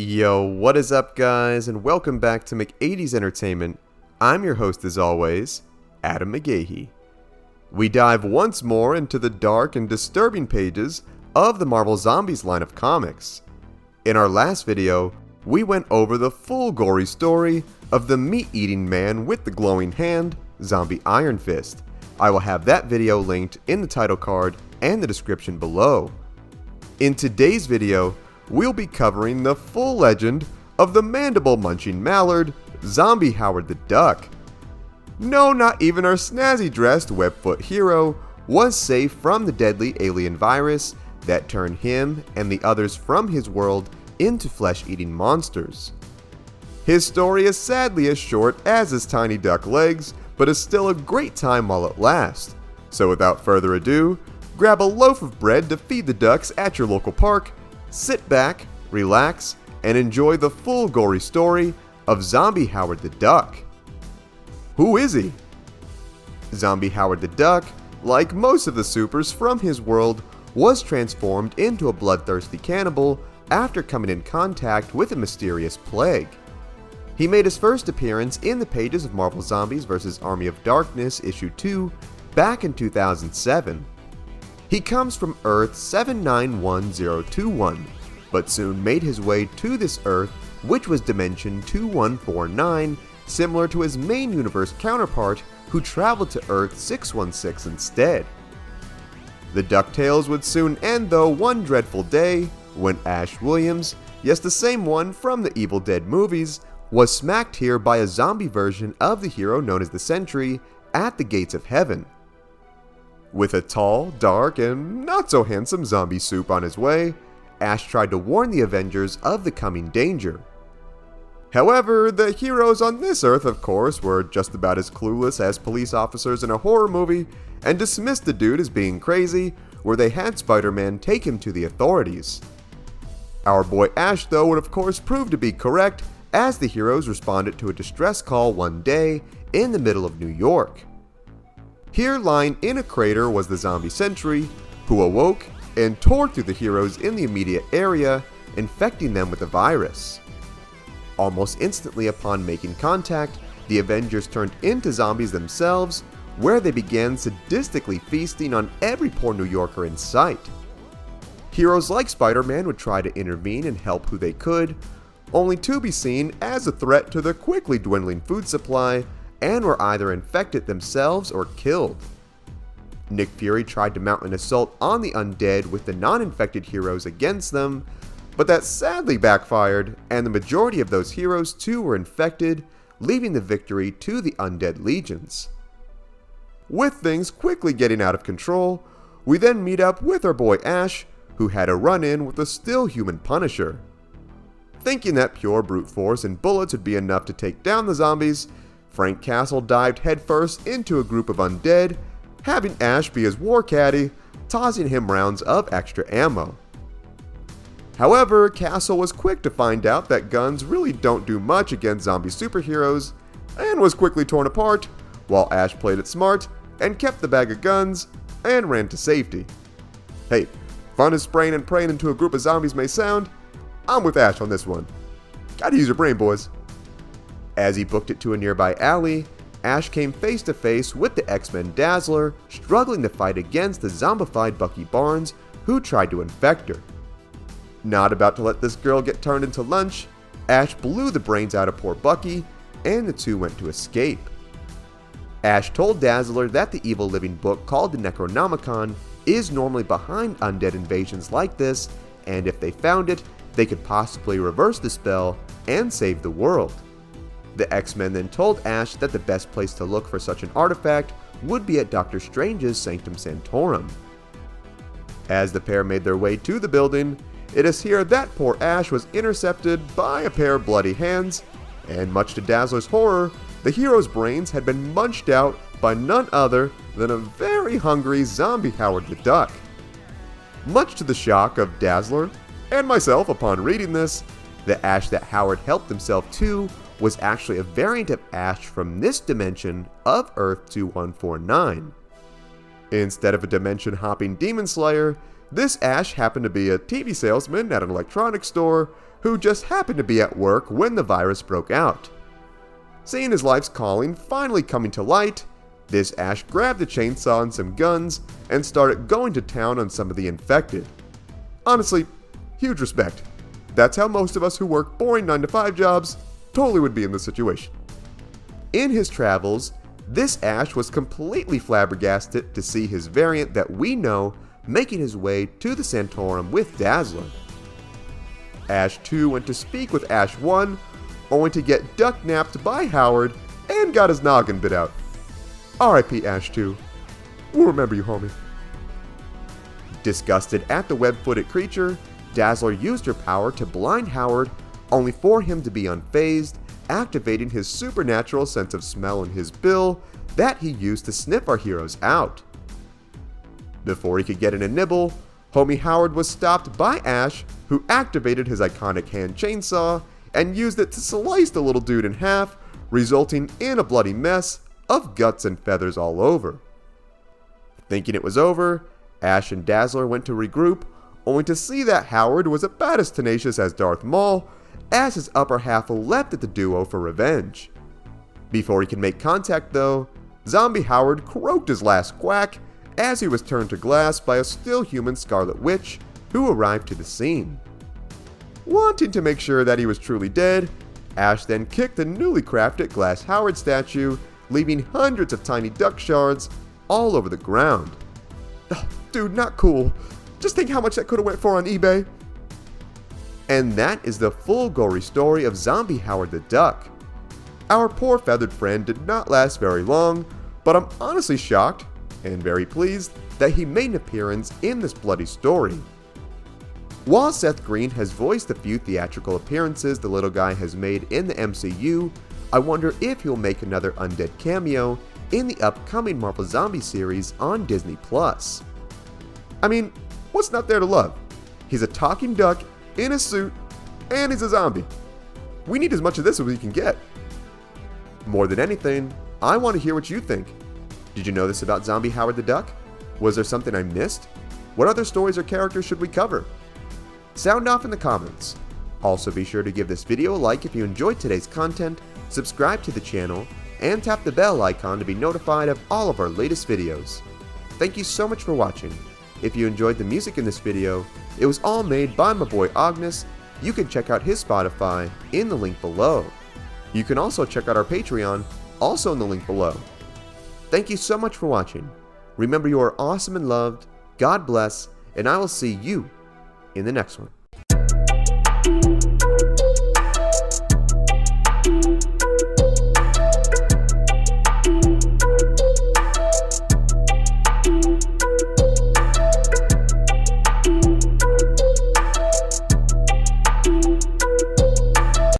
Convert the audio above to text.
Yo, what is up guys, and welcome back to McAtee's Entertainment. I'm your host as always, Adam McGahee. We dive once more into the dark and disturbing pages of the Marvel Zombies line of comics. In our last video, we went over the full gory story of the meat-eating man with the glowing hand, Zombie Iron Fist. I will have that video linked in the title card and the description below. In today's video, we'll be covering the full legend of the mandible-munching mallard, Zombie Howard the Duck. No, not even our snazzy-dressed webfoot hero was safe from the deadly alien virus that turned him and the others from his world into flesh-eating monsters. His story is sadly as short as his tiny duck legs, but is still a great time while it lasts. So without further ado, grab a loaf of bread to feed the ducks at your local park, sit back, relax, and enjoy the full gory story of Zombie Howard the Duck. Who is he? Zombie Howard the Duck, like most of the supers from his world, was transformed into a bloodthirsty cannibal after coming in contact with a mysterious plague. He made his first appearance in the pages of Marvel Zombies vs. Army of Darkness issue 2 back in 2007. He comes from Earth 791021, but soon made his way to this Earth, which was Dimension 2149, similar to his main universe counterpart who traveled to Earth 616 instead. The DuckTales would soon end though one dreadful day when Ash Williams, yes the same one from the Evil Dead movies, was smacked here by a zombie version of the hero known as the Sentry at the gates of heaven. With a tall, dark, and not so handsome zombie soup on his way, Ash tried to warn the Avengers of the coming danger. However, the heroes on this Earth, of course, were just about as clueless as police officers in a horror movie and dismissed the dude as being crazy, where they had Spider-Man take him to the authorities. Our boy Ash, though, would of course prove to be correct, as the heroes responded to a distress call one day in the middle of New York. Here, lying in a crater, was the zombie Sentry, who awoke and tore through the heroes in the immediate area, infecting them with the virus. Almost instantly upon making contact, the Avengers turned into zombies themselves, where they began sadistically feasting on every poor New Yorker in sight. Heroes like Spider-Man would try to intervene and help who they could, only to be seen as a threat to the quickly dwindling food supply, and were either infected themselves or killed. Nick Fury tried to mount an assault on the undead with the non-infected heroes against them, but that sadly backfired, and the majority of those heroes too were infected, leaving the victory to the undead legions. With things quickly getting out of control, we then meet up with our boy Ash, who had a run-in with a still human Punisher. Thinking that pure brute force and bullets would be enough to take down the zombies, Frank Castle dived headfirst into a group of undead, having Ash be his war caddy, tossing him rounds of extra ammo. However, Castle was quick to find out that guns really don't do much against zombie superheroes, and was quickly torn apart, while Ash played it smart and kept the bag of guns and ran to safety. Hey, fun as spraying and praying into a group of zombies may sound, I'm with Ash on this one. Gotta use your brain, boys. As he booked it to a nearby alley, Ash came face to face with the X-Men Dazzler, struggling to fight against the zombified Bucky Barnes, who tried to infect her. Not about to let this girl get turned into lunch, Ash blew the brains out of poor Bucky, and the two went to escape. Ash told Dazzler that the evil living book called the Necronomicon is normally behind undead invasions like this, and if they found it, they could possibly reverse the spell and save the world. The X-Men then told Ash that the best place to look for such an artifact would be at Doctor Strange's Sanctum Sanctorum. As the pair made their way to the building, it is here that poor Ash was intercepted by a pair of bloody hands, and much to Dazzler's horror, the hero's brains had been munched out by none other than a very hungry zombie Howard the Duck. Much to the shock of Dazzler and myself upon reading this, the Ash that Howard helped himself to was actually a variant of Ash from this dimension of Earth 2149. Instead of a dimension-hopping demon slayer, this Ash happened to be a TV salesman at an electronics store who just happened to be at work when the virus broke out. Seeing his life's calling finally coming to light, this Ash grabbed a chainsaw and some guns and started going to town on some of the infected. Honestly, huge respect. That's how most of us who work boring 9-to-5 jobs totally would be in this situation. In his travels, this Ash was completely flabbergasted to see his variant that we know making his way to the Santorum with Dazzler. Ash 2 went to speak with Ash 1, only to get duck-napped by Howard and got his noggin bit out. R.I.P. Ash 2. We'll remember you, homie. Disgusted at the web-footed creature, Dazzler used her power to blind Howard, only for him to be unfazed, activating his supernatural sense of smell in his bill that he used to sniff our heroes out. Before he could get in a nibble, homie Howard was stopped by Ash, who activated his iconic hand chainsaw and used it to slice the little dude in half, resulting in a bloody mess of guts and feathers all over. Thinking it was over, Ash and Dazzler went to regroup, only to see that Howard was about as tenacious as Darth Maul, as his upper half leapt at the duo for revenge. Before he could make contact though, Zombie Howard croaked his last quack as he was turned to glass by a still human Scarlet Witch who arrived to the scene. Wanting to make sure that he was truly dead, Ash then kicked the newly crafted Glass Howard statue, leaving hundreds of tiny duck shards all over the ground. Ugh, dude, not cool. Just think how much that could have went for on eBay. And that is the full gory story of Zombie Howard the Duck. Our poor feathered friend did not last very long, but I'm honestly shocked and very pleased that he made an appearance in this bloody story. While Seth Green has voiced a few theatrical appearances the little guy has made in the MCU, I wonder if he'll make another undead cameo in the upcoming Marvel Zombie series on Disney+. I mean, what's not there to love? He's a talking duck in a suit, and he's a zombie. We need as much of this as we can get. More than anything, I want to hear what you think. Did you know this about Zombie Howard the Duck? Was there something I missed? What other stories or characters should we cover? Sound off in the comments. Also be sure to give this video a like if you enjoyed today's content, subscribe to the channel, and tap the bell icon to be notified of all of our latest videos. Thank you so much for watching. If you enjoyed the music in this video, it was all made by my boy Agnes. You can check out his Spotify in the link below. You can also check out our Patreon, also in the link below. Thank you so much for watching. Remember, you are awesome and loved. God bless, and I will see you in the next one.